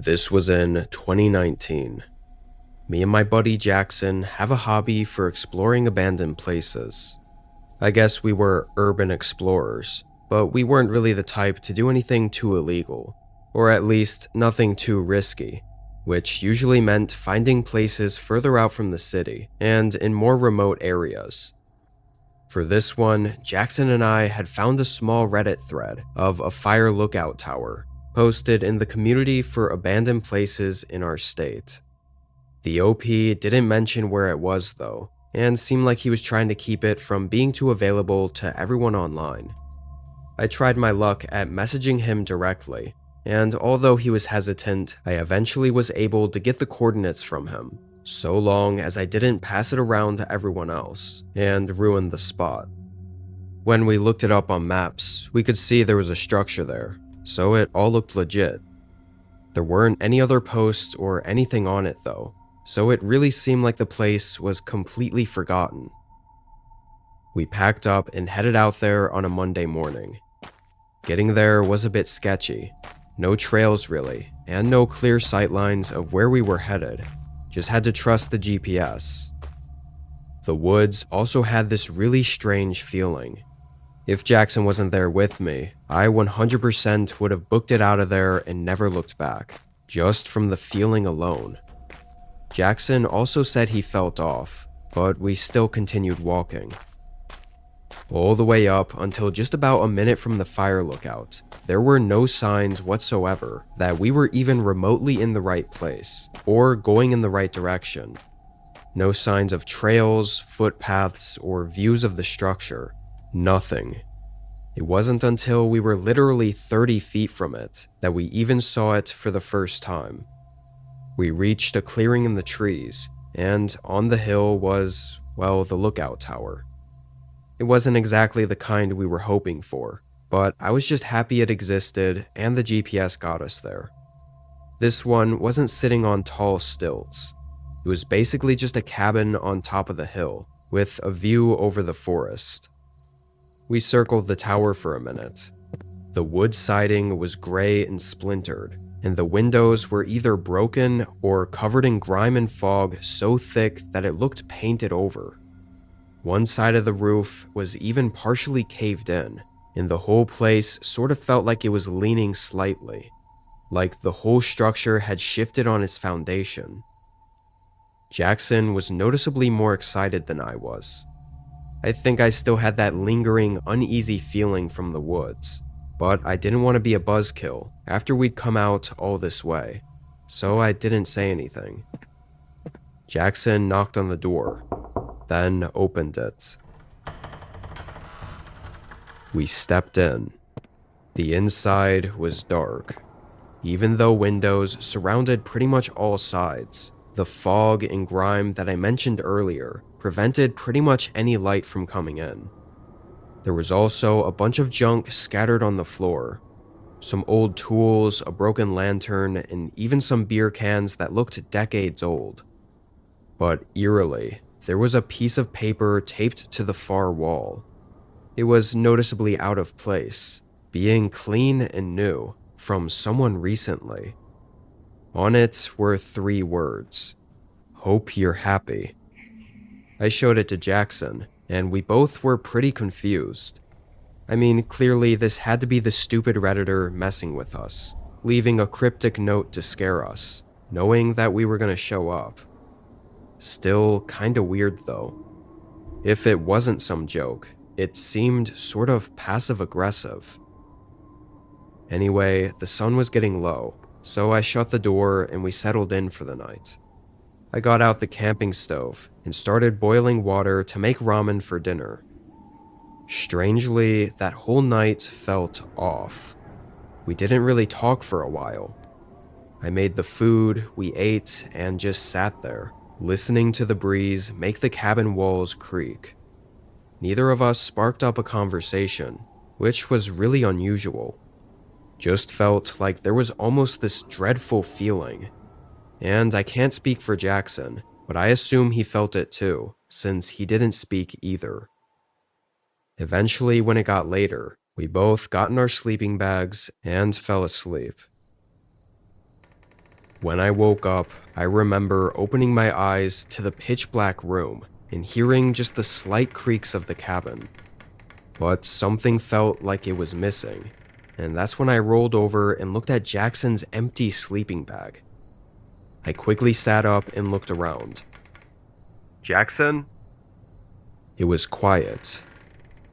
This was in 2019. Me and my buddy Jackson have a hobby for exploring abandoned places. I guess we were urban explorers, but we weren't really the type to do anything too illegal, or at least nothing too risky, which usually meant finding places further out from the city and in more remote areas. For this one, Jackson and I had found a small Reddit thread of a fire lookout tower posted in the community for abandoned places in our state. The OP didn't mention where it was though, and seemed like he was trying to keep it from being too available to everyone online. I tried my luck at messaging him directly, and although he was hesitant, I eventually was able to get the coordinates from him, so long as I didn't pass it around to everyone else and ruin the spot. When we looked it up on maps, we could see there was a structure there, so it all looked legit. There weren't any other posts or anything on it though, so it really seemed like the place was completely forgotten. We packed up and headed out there on a Monday morning. Getting there was a bit sketchy. No trails really, and no clear sightlines of where we were headed. Just had to trust the GPS. The woods also had this really strange feeling. If Jackson wasn't there with me, I 100% would have booked it out of there and never looked back, just from the feeling alone. Jackson also said he felt off, but we still continued walking. All the way up until just about a minute from the fire lookout, there were no signs whatsoever that we were even remotely in the right place, or going in the right direction. No signs of trails, footpaths, or views of the structure. Nothing. It wasn't until we were literally 30 feet from it that we even saw it for the first time. We reached a clearing in the trees, and on the hill was, well, the lookout tower. It wasn't exactly the kind we were hoping for, but I was just happy it existed and the GPS got us there. This one wasn't sitting on tall stilts. It was basically just a cabin on top of the hill, with a view over the forest. We circled the tower for a minute. The wood siding was gray and splintered, and the windows were either broken or covered in grime and fog so thick that it looked painted over. One side of the roof was even partially caved in, and the whole place sort of felt like it was leaning slightly, like the whole structure had shifted on its foundation. Jackson was noticeably more excited than I was. I think I still had that lingering, uneasy feeling from the woods, but I didn't want to be a buzzkill after we'd come out all this way, so I didn't say anything. Jackson knocked on the door, then opened it. We stepped in. The inside was dark. Even though windows surrounded pretty much all sides, the fog and grime that I mentioned earlier prevented pretty much any light from coming in. There was also a bunch of junk scattered on the floor. Some old tools, a broken lantern, and even some beer cans that looked decades old. But eerily, there was a piece of paper taped to the far wall. It was noticeably out of place, being clean and new from someone recently. On it were 3 words: "Hope you're happy." I showed it to Jackson, and we both were pretty confused. I mean, clearly this had to be the stupid Redditor messing with us, leaving a cryptic note to scare us, knowing that we were going to show up. Still kinda weird though. If it wasn't some joke, it seemed sort of passive-aggressive. Anyway, the sun was getting low, so I shut the door and we settled in for the night. I got out the camping stove and started boiling water to make ramen for dinner. Strangely, that whole night felt off. We didn't really talk for a while. I made the food, we ate, and just sat there, listening to the breeze make the cabin walls creak. Neither of us sparked up a conversation, which was really unusual. Just felt like there was almost this dreadful feeling. And I can't speak for Jackson, but I assume he felt it too, since he didn't speak either. Eventually, when it got later, we both got in our sleeping bags and fell asleep. When I woke up, I remember opening my eyes to the pitch black room and hearing just the slight creaks of the cabin. But something felt like it was missing, and that's when I rolled over and looked at Jackson's empty sleeping bag. I quickly sat up and looked around. "Jackson?" It was quiet.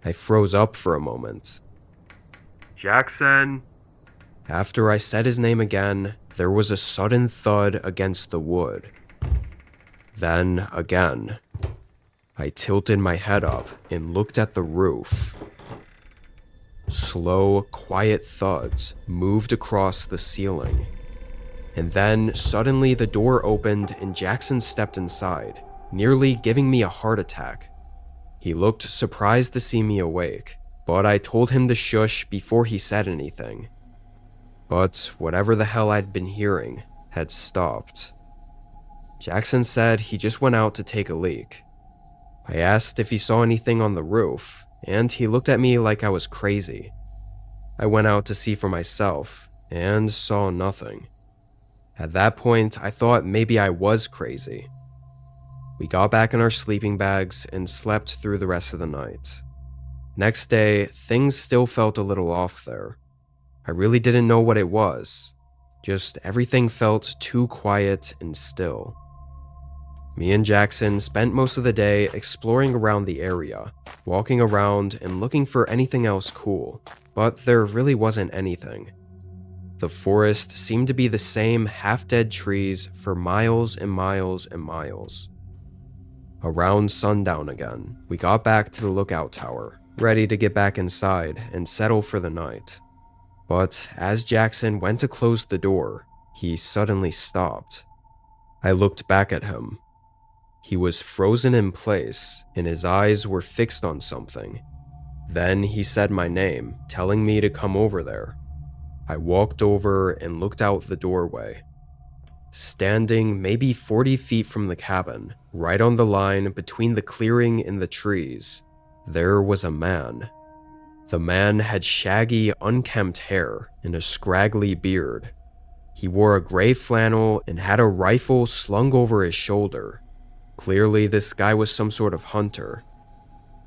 I froze up for a moment. "Jackson?" After I said his name again, there was a sudden thud against the wood. Then again. I tilted my head up and looked at the roof. Slow, quiet thuds moved across the ceiling. And then suddenly the door opened and Jackson stepped inside, nearly giving me a heart attack. He looked surprised to see me awake, but I told him to shush before he said anything. But whatever the hell I'd been hearing had stopped. Jackson said he just went out to take a leak. I asked if he saw anything on the roof, and he looked at me like I was crazy. I went out to see for myself, and saw nothing. At that point, I thought maybe I was crazy. We got back in our sleeping bags and slept through the rest of the night. Next day, things still felt a little off there. I really didn't know what it was. Just everything felt too quiet and still. Me and Jackson spent most of the day exploring around the area, walking around and looking for anything else cool, but there really wasn't anything. The forest seemed to be the same half-dead trees for miles and miles and miles. Around sundown again, we got back to the lookout tower, ready to get back inside and settle for the night. But as Jackson went to close the door, he suddenly stopped. I looked back at him. He was frozen in place, and his eyes were fixed on something. Then he said my name, telling me to come over there. I walked over and looked out the doorway. Standing maybe 40 feet from the cabin, right on the line between the clearing and the trees, there was a man. The man had shaggy, unkempt hair and a scraggly beard. He wore a gray flannel and had a rifle slung over his shoulder. Clearly, this guy was some sort of hunter.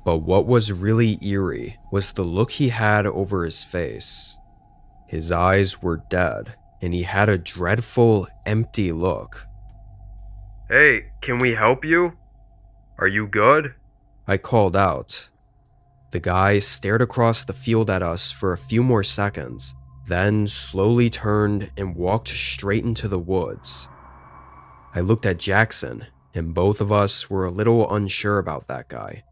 But what was really eerie was the look he had over his face. His eyes were dead, and he had a dreadful, empty look. "Hey, can we help you? Are you good?" I called out. The guy stared across the field at us for a few more seconds, then slowly turned and walked straight into the woods. I looked at Jackson, and both of us were a little unsure about that guy.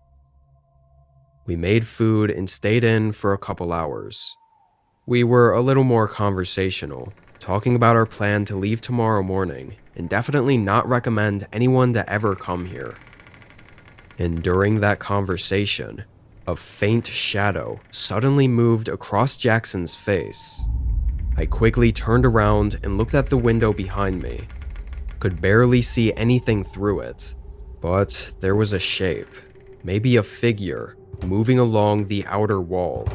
We made food and stayed in for a couple hours. We were a little more conversational, talking about our plan to leave tomorrow morning, and definitely not recommend anyone to ever come here. And during that conversation, a faint shadow suddenly moved across Jackson's face. I quickly turned around and looked at the window behind me. Could barely see anything through it, but there was a shape, maybe a figure, moving along the outer wall.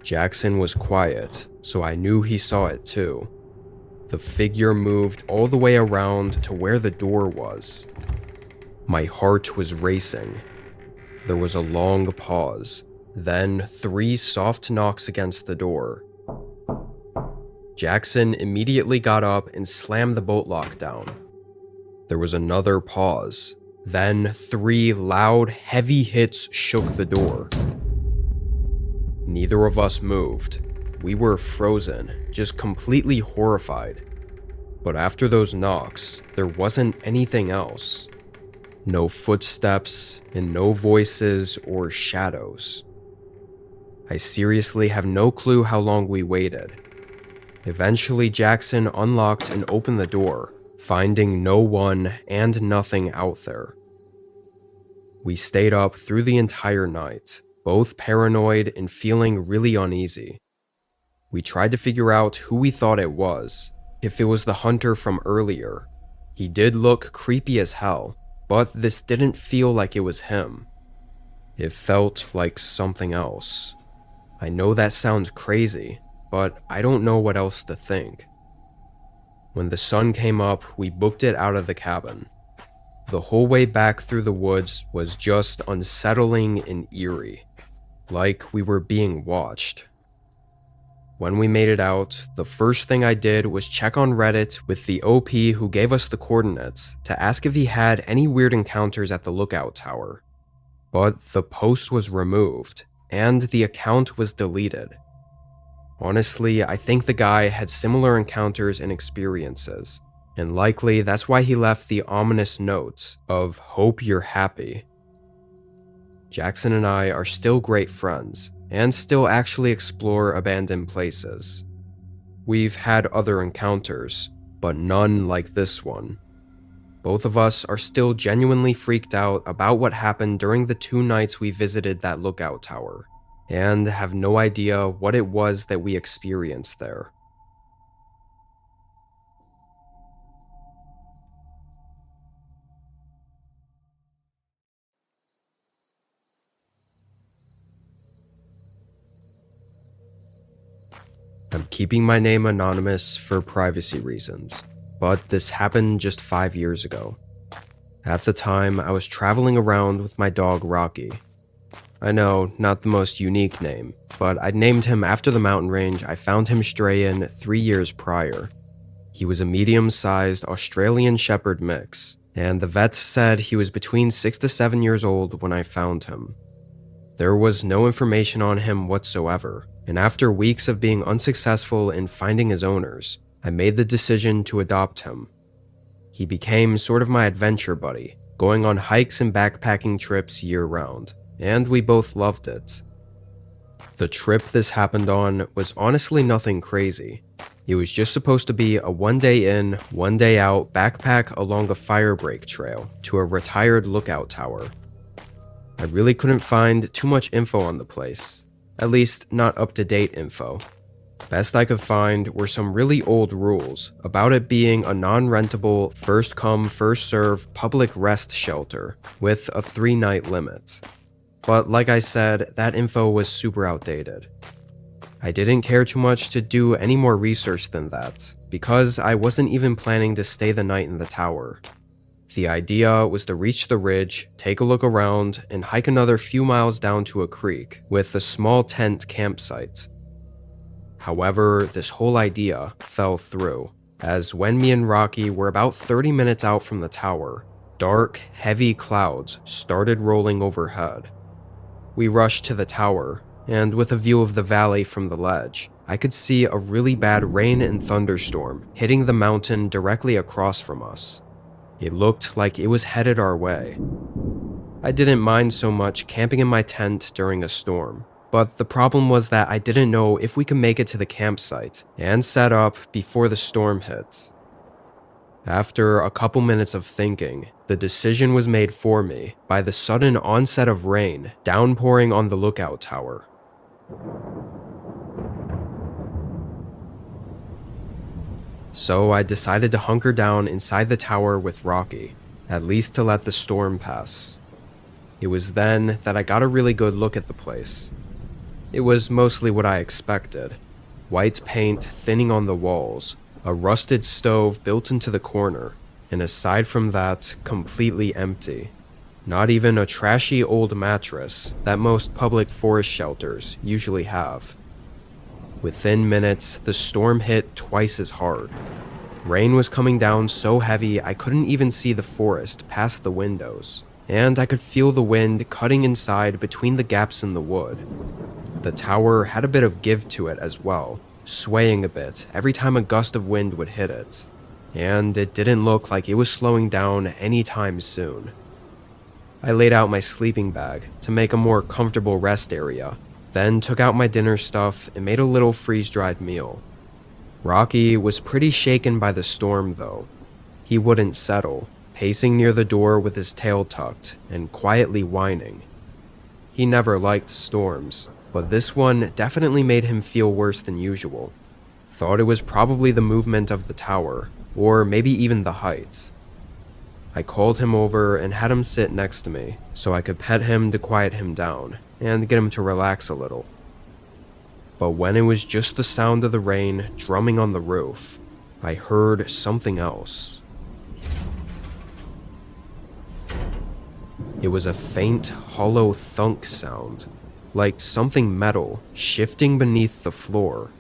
Jackson was quiet, so I knew he saw it too. The figure moved all the way around to where the door was. My heart was racing. There was a long pause, then 3 soft knocks against the door. Jackson immediately got up and slammed the bolt lock down. There was another pause, then 3 loud, heavy hits shook the door. Neither of us moved. We were frozen, just completely horrified. But after those knocks, there wasn't anything else. No footsteps, and no voices or shadows. I seriously have no clue how long we waited. Eventually, Jackson unlocked and opened the door, finding no one and nothing out there. We stayed up through the entire night, both paranoid and feeling really uneasy. We tried to figure out who we thought it was, if it was the hunter from earlier. He did look creepy as hell, but this didn't feel like it was him. It felt like something else. I know that sounds crazy, but I don't know what else to think. When the sun came up, we booked it out of the cabin. The whole way back through the woods was just unsettling and eerie, like we were being watched. When we made it out, the first thing I did was check on Reddit with the OP who gave us the coordinates to ask if he had any weird encounters at the lookout tower. But the post was removed, and the account was deleted. Honestly, I think the guy had similar encounters and experiences, and likely that's why he left the ominous notes of "Hope you're happy." Jackson and I are still great friends, and still actually explore abandoned places. We've had other encounters, but none like this one. Both of us are still genuinely freaked out about what happened during the 2 nights we visited that lookout tower, and have no idea what it was that we experienced there. I'm keeping my name anonymous for privacy reasons, but this happened just 5 years ago. At the time, I was traveling around with my dog Rocky. I know, not the most unique name, but I'd named him after the mountain range I found him stray in 3 years prior. He was a medium-sized Australian Shepherd mix, and the vets said he was between 6 to 7 years old when I found him. There was no information on him whatsoever, and after weeks of being unsuccessful in finding his owners, I made the decision to adopt him. He became sort of my adventure buddy, going on hikes and backpacking trips year-round, and we both loved it. The trip this happened on was honestly nothing crazy. It was just supposed to be a 1-day in, 1-day out backpack along a firebreak trail to a retired lookout tower. I really couldn't find too much info on the place, at least not up-to-date info. Best I could find were some really old rules about it being a non-rentable, first-come, first-serve public rest shelter with a 3-night limit. But like I said, that info was super outdated. I didn't care too much to do any more research than that, because I wasn't even planning to stay the night in the tower. The idea was to reach the ridge, take a look around, and hike another few miles down to a creek with a small tent campsite. However, this whole idea fell through, as when me and Rocky were about 30 minutes out from the tower, dark, heavy clouds started rolling overhead. We rushed to the tower, and with a view of the valley from the ledge, I could see a really bad rain and thunderstorm hitting the mountain directly across from us. It looked like it was headed our way. I didn't mind so much camping in my tent during a storm, but the problem was that I didn't know if we could make it to the campsite and set up before the storm hit. After a couple minutes of thinking, the decision was made for me by the sudden onset of rain downpouring on the lookout tower. So I decided to hunker down inside the tower with Rocky, at least to let the storm pass. It was then that I got a really good look at the place. It was mostly what I expected. White paint thinning on the walls, a rusted stove built into the corner, and aside from that, completely empty. Not even a trashy old mattress that most public forest shelters usually have. Within minutes, the storm hit twice as hard. Rain was coming down so heavy I couldn't even see the forest past the windows, and I could feel the wind cutting inside between the gaps in the wood. The tower had a bit of give to it as well, swaying a bit every time a gust of wind would hit it, and it didn't look like it was slowing down anytime soon. I laid out my sleeping bag to make a more comfortable rest area, then took out my dinner stuff and made a little freeze-dried meal. Rocky was pretty shaken by the storm though. He wouldn't settle, pacing near the door with his tail tucked and quietly whining. He never liked storms, but this one definitely made him feel worse than usual. Thought it was probably the movement of the tower, or maybe even the height. I called him over and had him sit next to me so I could pet him to quiet him down and get him to relax a little. But when it was just the sound of the rain drumming on the roof, I heard something else. It was a faint, hollow thunk sound, like something metal shifting beneath the floor.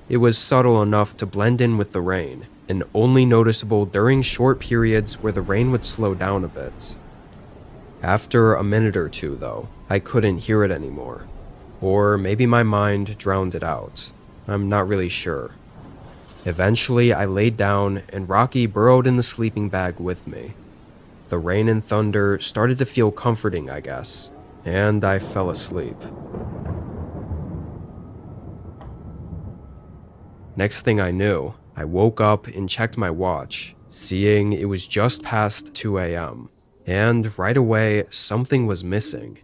It was subtle enough to blend in with the rain, and only noticeable during short periods where the rain would slow down a bit. After a minute or two, though, I couldn't hear it anymore. Or maybe my mind drowned it out. I'm not really sure. Eventually, I laid down and Rocky burrowed in the sleeping bag with me. The rain and thunder started to feel comforting, I guess, and I fell asleep. Next thing I knew, I woke up and checked my watch, seeing it was just past 2 a.m. And right away, something was missing.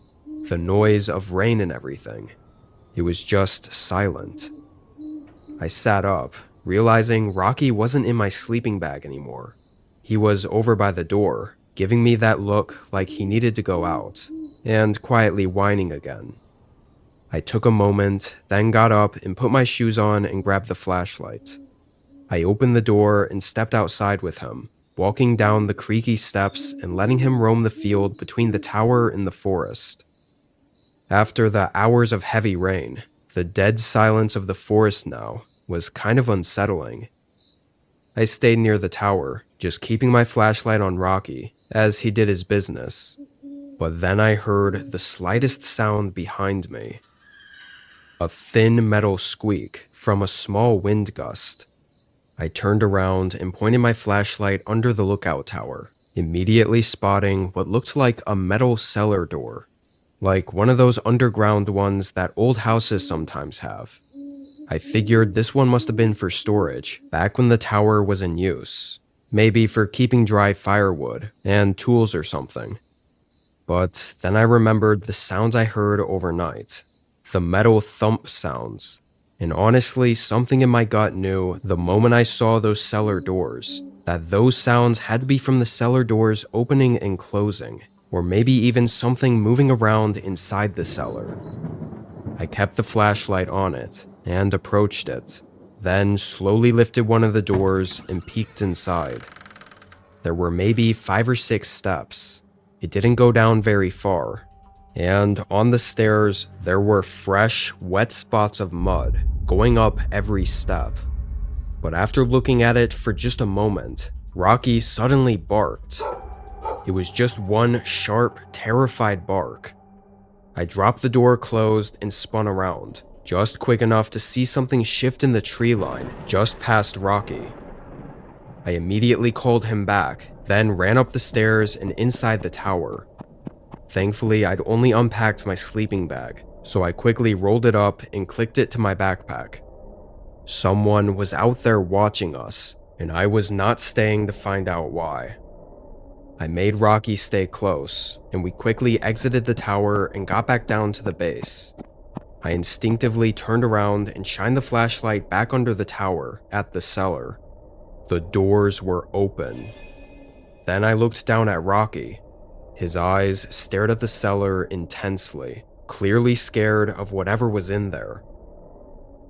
The noise of rain and everything. It was just silent. I sat up, realizing Rocky wasn't in my sleeping bag anymore. He was over by the door, giving me that look like he needed to go out, and quietly whining again. I took a moment, then got up and put my shoes on and grabbed the flashlight. I opened the door and stepped outside with him, walking down the creaky steps and letting him roam the field between the tower and the forest. After the hours of heavy rain, the dead silence of the forest now was kind of unsettling. I stayed near the tower, just keeping my flashlight on Rocky as he did his business. But then I heard the slightest sound behind me. A thin metal squeak from a small wind gust. I turned around and pointed my flashlight under the lookout tower, immediately spotting what looked like a metal cellar door, like one of those underground ones that old houses sometimes have. I figured this one must have been for storage back when the tower was in use, maybe for keeping dry firewood and tools or something. But then I remembered the sounds I heard overnight, the metal thump sounds. And honestly, something in my gut knew the moment I saw those cellar doors that those sounds had to be from the cellar doors opening and closing, or maybe even something moving around inside the cellar. I kept the flashlight on it and approached it, then slowly lifted one of the doors and peeked inside. There were maybe 5 or 6 steps. It didn't go down very far. And on the stairs, there were fresh, wet spots of mud going up every step. But after looking at it for just a moment, Rocky suddenly barked. It was just one sharp, terrified bark. I dropped the door closed and spun around, just quick enough to see something shift in the tree line just past Rocky. I immediately called him back, then ran up the stairs and inside the tower. Thankfully, I'd only unpacked my sleeping bag, so I quickly rolled it up and clicked it to my backpack. Someone was out there watching us, and I was not staying to find out why. I made Rocky stay close, and we quickly exited the tower and got back down to the base. I instinctively turned around and shined the flashlight back under the tower at the cellar. The doors were open. Then I looked down at Rocky. His eyes stared at the cellar intensely, clearly scared of whatever was in there.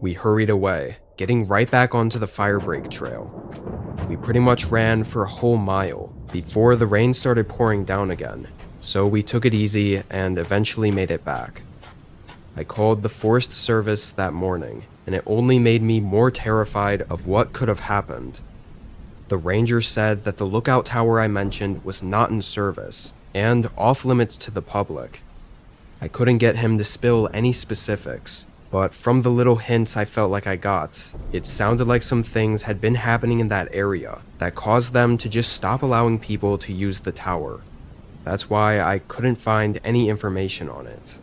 We hurried away, getting right back onto the firebreak trail. We pretty much ran for a whole mile before the rain started pouring down again, so we took it easy and eventually made it back. I called the Forest Service that morning, and it only made me more terrified of what could have happened. The ranger said that the lookout tower I mentioned was not in service, and off-limits to the public. I couldn't get him to spill any specifics, but from the little hints I felt like I got, it sounded like some things had been happening in that area that caused them to just stop allowing people to use the tower. That's why I couldn't find any information on it.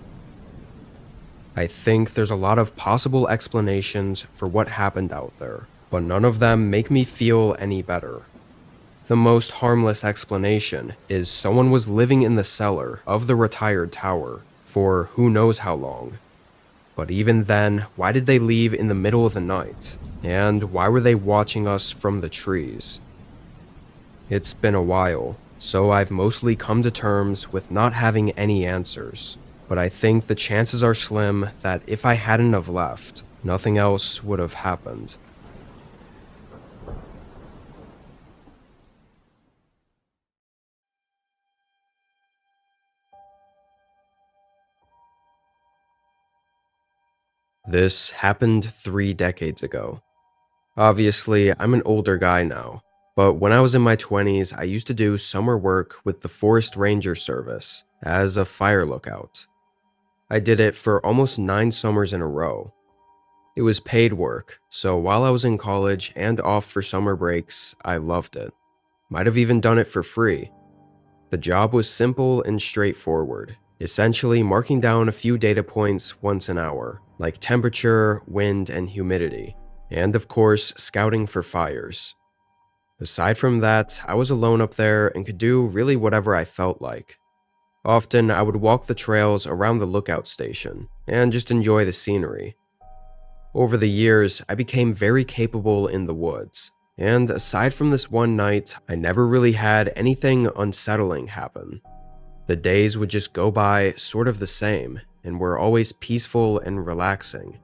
I think there's a lot of possible explanations for what happened out there, but none of them make me feel any better. The most harmless explanation is someone was living in the cellar of the retired tower for who knows how long. But even then, why did they leave in the middle of the night? And why were they watching us from the trees? It's been a while, so I've mostly come to terms with not having any answers. But I think the chances are slim that if I hadn't have left, nothing else would have happened. This happened 3 decades ago. Obviously, I'm an older guy now, but when I was in my 20s, I used to do summer work with the Forest Ranger Service as a fire lookout. I did it for almost 9 summers in a row. It was paid work, so while I was in college and off for summer breaks, I loved it. Might have even done it for free. The job was simple and straightforward, essentially marking down a few data points once an hour, like temperature, wind, and humidity, and of course, scouting for fires. Aside from that, I was alone up there and could do really whatever I felt like. Often, I would walk the trails around the lookout station and just enjoy the scenery. Over the years, I became very capable in the woods, and aside from this one night, I never really had anything unsettling happen. The days would just go by sort of the same, and were always peaceful and relaxing.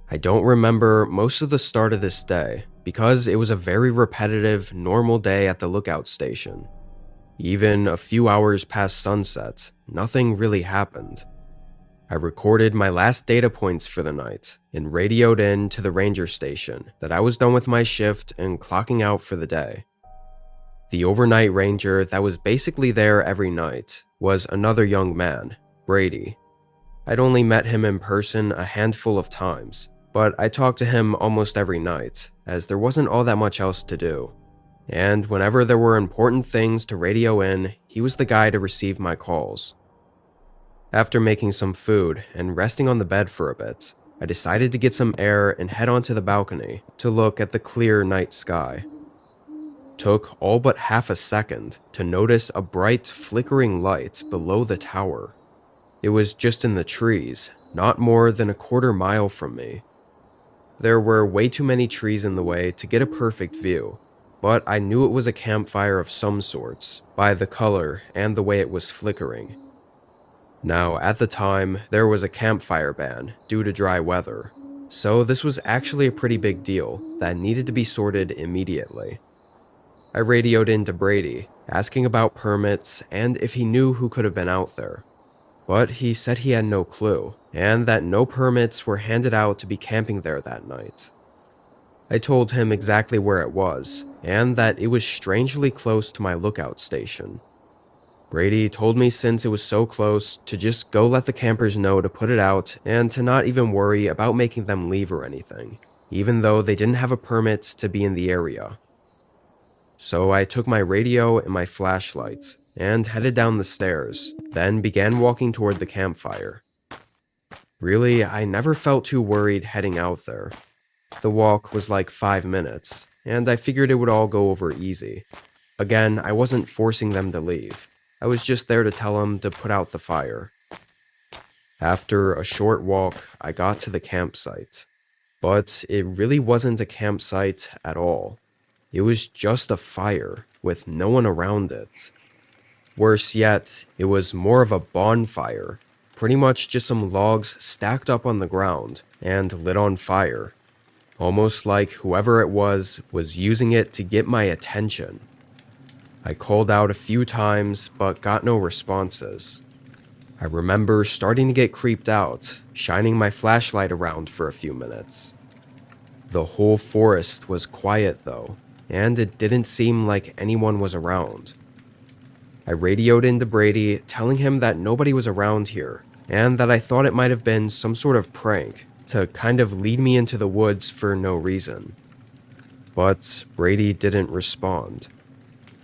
I don't remember most of the start of this day, because it was a very repetitive, normal day at the lookout station. Even a few hours past sunset, nothing really happened. I recorded my last data points for the night and radioed in to the ranger station that I was done with my shift and clocking out for the day. The overnight ranger that was basically there every night was another young man, Brady. I'd only met him in person a handful of times, but I talked to him almost every night, as there wasn't all that much else to do. And whenever there were important things to radio in, he was the guy to receive my calls. After making some food and resting on the bed for a bit, I decided to get some air and head onto the balcony to look at the clear night sky. Took all but half a second to notice a bright, flickering light below the tower. It was just in the trees, not more than a quarter mile from me. There were way too many trees in the way to get a perfect view, but I knew it was a campfire of some sorts by the color and the way it was flickering. Now, at the time, there was a campfire ban due to dry weather, so this was actually a pretty big deal that needed to be sorted immediately. I radioed in to Brady, asking about permits and if he knew who could have been out there. But he said he had no clue, and that no permits were handed out to be camping there that night. I told him exactly where it was, and that it was strangely close to my lookout station. Brady told me since it was so close to just go let the campers know to put it out and to not even worry about making them leave or anything, even though they didn't have a permit to be in the area. So I took my radio and my flashlight and headed down the stairs, then began walking toward the campfire. Really, I never felt too worried heading out there. The walk was like 5 minutes, and I figured it would all go over easy. Again, I wasn't forcing them to leave. I was just there to tell them to put out the fire. After a short walk, I got to the campsite. But it really wasn't a campsite at all. It was just a fire, with no one around it. Worse yet, it was more of a bonfire. Pretty much just some logs stacked up on the ground and lit on fire. Almost like whoever it was using it to get my attention. I called out a few times, but got no responses. I remember starting to get creeped out, shining my flashlight around for a few minutes. The whole forest was quiet though, and it didn't seem like anyone was around. I radioed into Brady, telling him that nobody was around here, and that I thought it might have been some sort of prank to kind of lead me into the woods for no reason. But Brady didn't respond.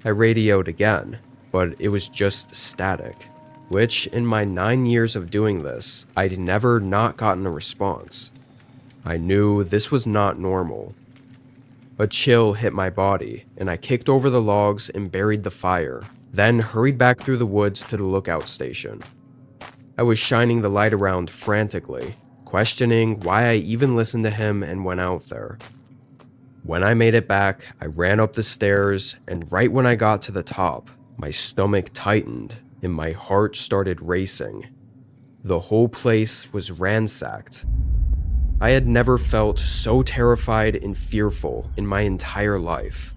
I radioed again, but it was just static, which in my 9 years of doing this, I'd never not gotten a response. I knew this was not normal. A chill hit my body, and I kicked over the logs and buried the fire, then hurried back through the woods to the lookout station. I was shining the light around frantically, questioning why I even listened to him and went out there. When I made it back, I ran up the stairs, and right when I got to the top, my stomach tightened and my heart started racing. The whole place was ransacked. I had never felt so terrified and fearful in my entire life.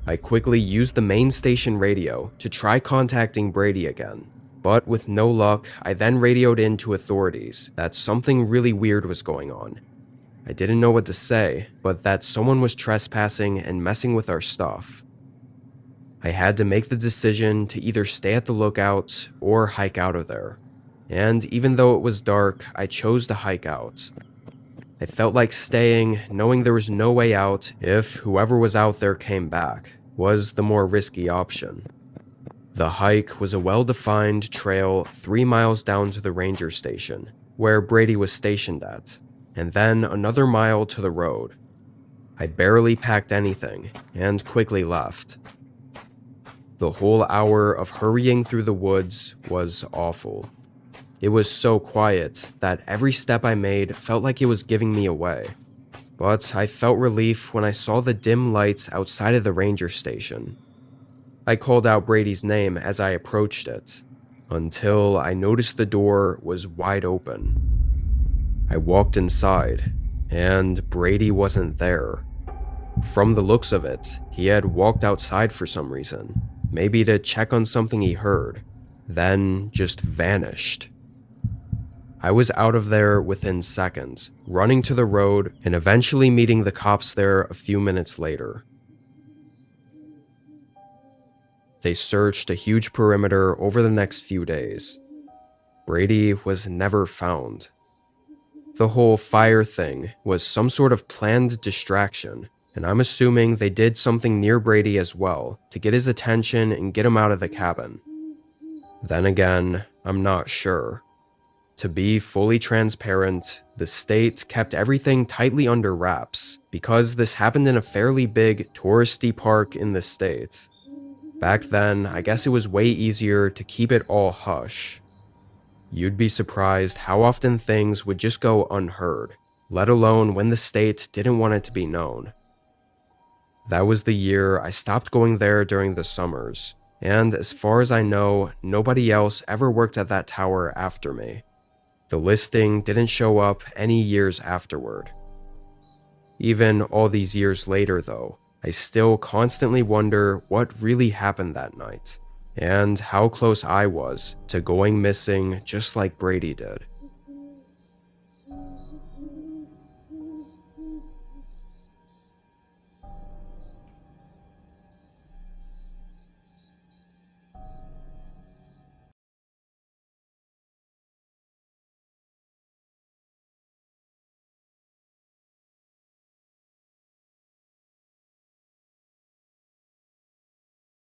I quickly used the main station radio to try contacting Brady again, But with no luck, I then radioed in to authorities that something really weird was going on. I didn't know what to say, but that someone was trespassing and messing with our stuff. I had to make the decision to either stay at the lookout or hike out of there. And even though it was dark, I chose to hike out. I felt like staying, knowing there was no way out if whoever was out there came back, was the more risky option. The hike was a well-defined trail 3 miles down to the ranger station, where Brady was stationed at, and then another mile to the road. I barely packed anything, and quickly left. The whole hour of hurrying through the woods was awful. It was so quiet that every step I made felt like it was giving me away. But I felt relief when I saw the dim lights outside of the ranger station. I called out Brady's name as I approached it, until I noticed the door was wide open. I walked inside, and Brady wasn't there. From the looks of it, he had walked outside for some reason, maybe to check on something he heard, then just vanished. I was out of there within seconds, running to the road and eventually meeting the cops there a few minutes later. They searched a huge perimeter over the next few days. Brady was never found. The whole fire thing was some sort of planned distraction, and I'm assuming they did something near Brady as well to get his attention and get him out of the cabin. Then again, I'm not sure. To be fully transparent, the state kept everything tightly under wraps because this happened in a fairly big touristy park in the state. Back then, I guess it was way easier to keep it all hush. You'd be surprised how often things would just go unheard, let alone when the state didn't want it to be known. That was the year I stopped going there during the summers, and as far as I know, nobody else ever worked at that tower after me. The listing didn't show up any years afterward. Even all these years later, though, I still constantly wonder what really happened that night, and how close I was to going missing just like Brady did.